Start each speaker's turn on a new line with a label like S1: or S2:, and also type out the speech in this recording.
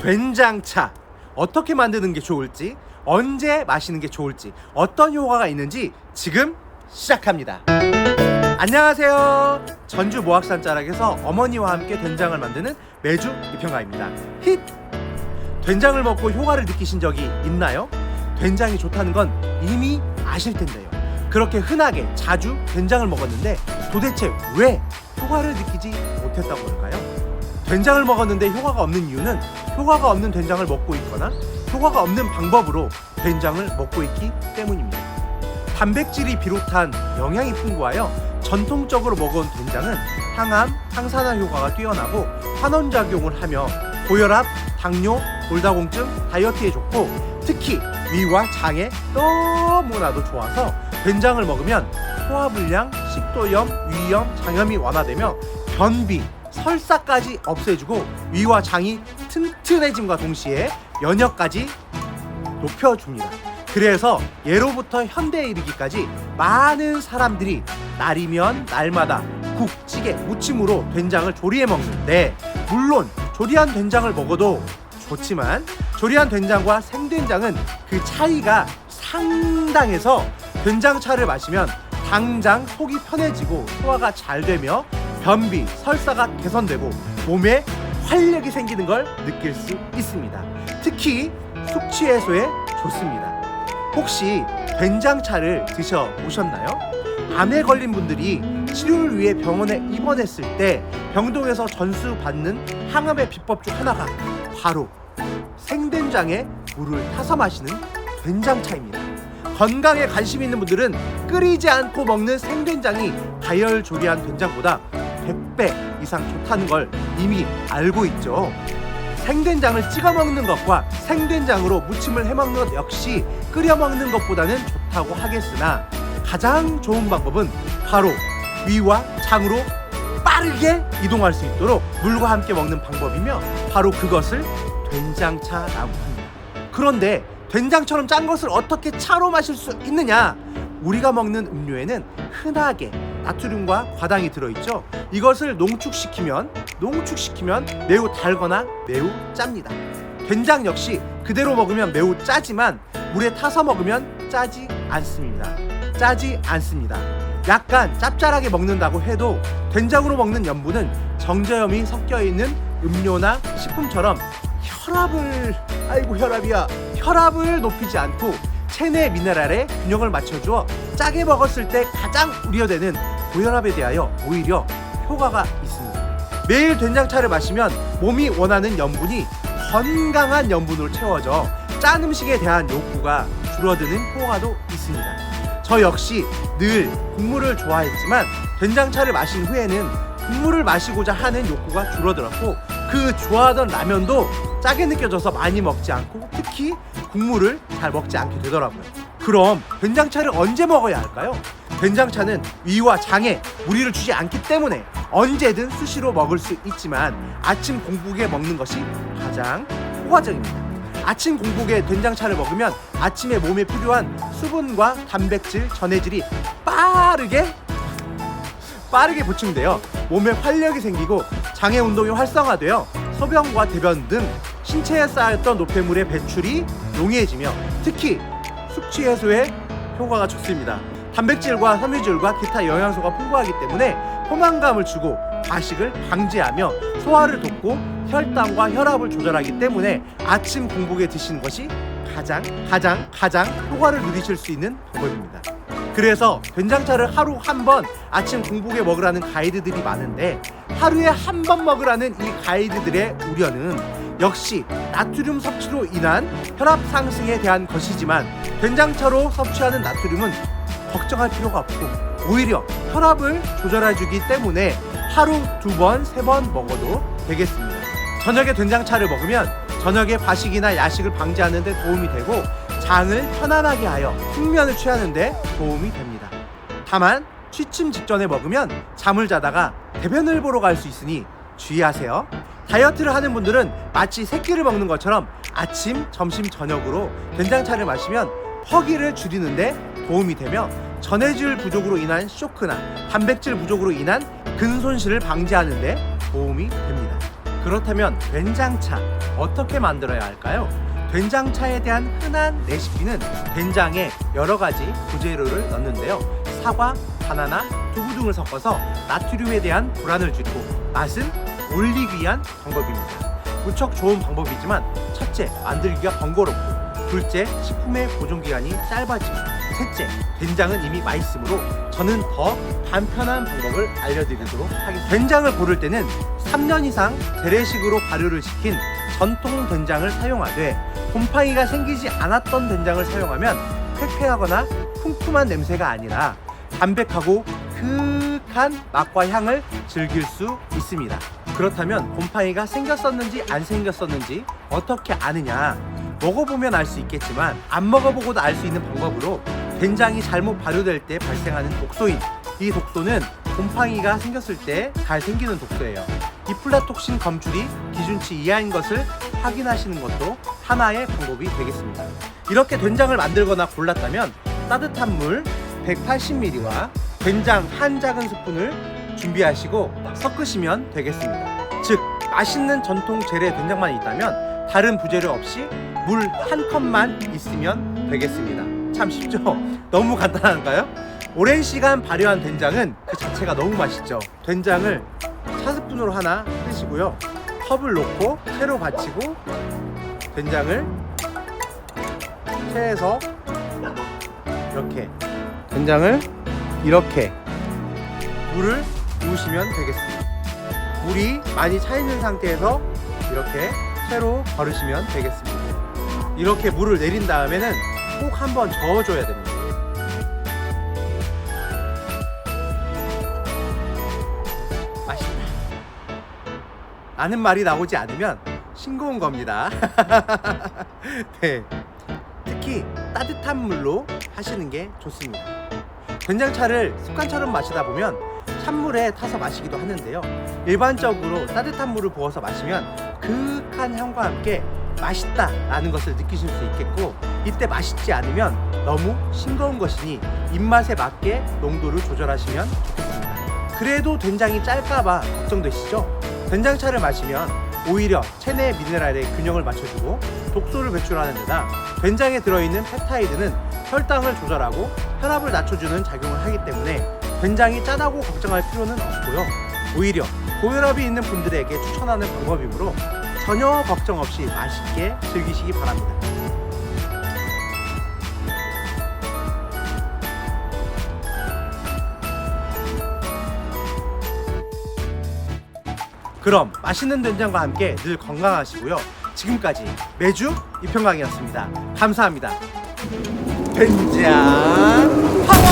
S1: 된장차 어떻게 만드는 게 좋을지, 언제 마시는 게 좋을지, 어떤 효과가 있는지 지금 시작합니다. 안녕하세요. 전주 모악산 자락에서 어머니와 함께 된장을 만드는 매주 이평가입니다. 힛! 된장을 먹고 효과를 느끼신 적이 있나요? 된장이 좋다는 건 이미 아실 텐데요. 그렇게 흔하게 자주 된장을 먹었는데 도대체 왜 효과를 느끼지 못했다고 할까요? 된장을 먹었는데 효과가 없는 이유는 효과가 없는 된장을 먹고 있거나 효과가 없는 방법으로 된장을 먹고 있기 때문입니다. 단백질이 비롯한 영양이 풍부하여 전통적으로 먹어온 된장은 항암, 항산화 효과가 뛰어나고 환원작용을 하며 고혈압, 당뇨, 골다공증, 다이어트에 좋고 특히 위와 장에 너무나도 좋아서 된장을 먹으면 소화불량, 식도염, 위염, 장염이 완화되며 변비, 설사까지 없애주고 위와 장이 튼튼해짐과 동시에 면역까지 높여줍니다. 그래서 예로부터 현대에 이르기까지 많은 사람들이 날이면 날마다 국, 찌개, 무침으로 된장을 조리해 먹는데 물론 조리한 된장을 먹어도 좋지만 조리한 된장과 생된장은 그 차이가 상당해서 된장차를 마시면 당장 속이 편해지고 소화가 잘 되며 변비, 설사가 개선되고 몸에 활력이 생기는 걸 느낄 수 있습니다. 특히 숙취 해소에 좋습니다. 혹시 된장차를 드셔보셨나요? 암에 걸린 분들이 치료를 위해 병원에 입원했을 때 병동에서 전수받는 항암의 비법 중 하나가 바로 생된장에 물을 타서 마시는 된장차입니다. 건강에 관심 있는 분들은 끓이지 않고 먹는 생된장이 가열 조리한 된장보다 100배 이상 좋다는 걸 이미 알고 있죠. 생된장을 찍어 먹는 것과 생된장으로 무침을 해 먹는 것 역시 끓여 먹는 것보다는 좋다고 하겠으나 가장 좋은 방법은 바로 위와 장으로 빠르게 이동할 수 있도록 물과 함께 먹는 방법이며 바로 그것을 된장차라고 합니다. 그런데 된장처럼 짠 것을 어떻게 차로 마실 수 있느냐? 우리가 먹는 음료에는 흔하게 나트륨과 과당이 들어있죠. 이것을 농축시키면 매우 달거나 매우 짭니다. 된장 역시 그대로 먹으면 매우 짜지만 물에 타서 먹으면 짜지 않습니다. 약간 짭짤하게 먹는다고 해도 된장으로 먹는 염분은 정제염이 섞여있는 음료나 식품처럼 혈압을 높이지 않고 체내 미네랄의 균형을 맞춰주어 짜게 먹었을 때 가장 우려되는 고혈압에 대하여 오히려 효과가 있습니다. 매일 된장차를 마시면 몸이 원하는 염분이 건강한 염분으로 채워져 짠 음식에 대한 욕구가 줄어드는 효과도 있습니다. 저 역시 늘 국물을 좋아했지만 된장차를 마신 후에는 국물을 마시고자 하는 욕구가 줄어들었고 그 좋아하던 라면도 짜게 느껴져서 많이 먹지 않고 특히 국물을 잘 먹지 않게 되더라고요. 그럼 된장차를 언제 먹어야 할까요? 된장차는 위와 장에 무리를 주지 않기 때문에 언제든 수시로 먹을 수 있지만 아침 공복에 먹는 것이 가장 효과적입니다. 아침 공복에 된장차를 먹으면 아침에 몸에 필요한 수분과 단백질, 전해질이 빠르게 보충되어 몸에 활력이 생기고 장의 운동이 활성화되어 소변과 대변 등 신체에 쌓였던 노폐물의 배출이 용이해지며 특히 숙취 해소에 효과가 좋습니다. 단백질과 섬유질과 기타 영양소가 풍부하기 때문에 포만감을 주고 과식을 방지하며 소화를 돕고 혈당과 혈압을 조절하기 때문에 아침 공복에 드시는 것이 가장 효과를 누리실 수 있는 방법입니다. 그래서 된장차를 하루 한 번 아침 공복에 먹으라는 가이드들이 많은데 하루에 한 번 먹으라는 이 가이드들의 우려는 역시 나트륨 섭취로 인한 혈압 상승에 대한 것이지만 된장차로 섭취하는 나트륨은 걱정할 필요가 없고 오히려 혈압을 조절해주기 때문에 하루 2번, 3번 먹어도 되겠습니다. 저녁에 된장차를 먹으면 저녁에 과식이나 야식을 방지하는 데 도움이 되고 장을 편안하게 하여 숙면을 취하는 데 도움이 됩니다. 다만 취침 직전에 먹으면 잠을 자다가 대변을 보러 갈 수 있으니 주의하세요. 다이어트를 하는 분들은 마치 새끼를 먹는 것처럼 아침, 점심, 저녁으로 된장차를 마시면 허기를 줄이는데 도움이 되며 전해질 부족으로 인한 쇼크나 단백질 부족으로 인한 근손실을 방지하는 데 도움이 됩니다. 그렇다면 된장차 어떻게 만들어야 할까요? 된장차에 대한 흔한 레시피는 된장에 여러 가지 부재료를 넣는데요. 사과, 바나나, 두부 등을 섞어서 나트륨에 대한 불안을 줄이고 맛은 올리기 위한 방법입니다. 무척 좋은 방법이지만 첫째, 만들기가 번거롭고 둘째, 식품의 보존기간이 짧아지고 셋째, 된장은 이미 맛있으므로 저는 더 간편한 방법을 알려드리도록 하겠습니다. 된장을 고를 때는 3년 이상 재래식으로 발효를 시킨 전통 된장을 사용하되 곰팡이가 생기지 않았던 된장을 사용하면 쾌쾌하거나 쿰쿰한 냄새가 아니라 담백하고 그윽한 맛과 향을 즐길 수 있습니다. 그렇다면 곰팡이가 생겼었는지 안 생겼었는지 어떻게 아느냐? 먹어보면 알 수 있겠지만 안 먹어보고도 알 수 있는 방법으로 된장이 잘못 발효될 때 발생하는 독소인, 이 독소는 곰팡이가 생겼을 때 잘 생기는 독소예요. 디플라톡신 검출이 기준치 이하인 것을 확인하시는 것도 하나의 방법이 되겠습니다. 이렇게 된장을 만들거나 골랐다면 따뜻한 물 180ml와 된장 한 작은 스푼을 준비하시고 섞으시면 되겠습니다. 즉 맛있는 전통 재래 된장만 있다면 다른 부재료 없이 물 한 컵만 있으면 되겠습니다. 참 쉽죠? 너무 간단한가요? 오랜 시간 발효한 된장은 그 자체가 너무 맛있죠. 된장을 차스푼으로 하나 뜨시고요. 컵을 놓고 채로 받치고 된장을 채에서 이렇게 된장을 이렇게 물을 부으시면 되겠습니다. 물이 많이 차 있는 상태에서 이렇게 채로 버르시면 되겠습니다. 이렇게 물을 내린 다음에는 꼭 한번 저어줘야 됩니다. 맛있다 라는 말이 나오지 않으면 싱거운 겁니다. 네, 특히 따뜻한 물로 하시는 게 좋습니다. 된장차를 습관처럼 마시다 보면 찬물에 타서 마시기도 하는데요. 일반적으로 따뜻한 물을 부어서 마시면 그윽한 향과 함께 맛있다 라는 것을 느끼실 수 있겠고, 이때 맛있지 않으면 너무 싱거운 것이니 입맛에 맞게 농도를 조절하시면 좋겠습니다. 그래도 된장이 짤까봐 걱정되시죠? 된장차를 마시면 오히려 체내 미네랄의 균형을 맞춰주고 독소를 배출하는 데다 된장에 들어있는 펩타이드는 혈당을 조절하고 혈압을 낮춰주는 작용을 하기 때문에 된장이 짜다고 걱정할 필요는 없고요. 오히려 고혈압이 있는 분들에게 추천하는 방법이므로 전혀 걱정 없이 맛있게 즐기시기 바랍니다. 그럼 맛있는 된장과 함께 늘 건강하시고요. 지금까지 매주 이평강이었습니다. 감사합니다. 된장 파워!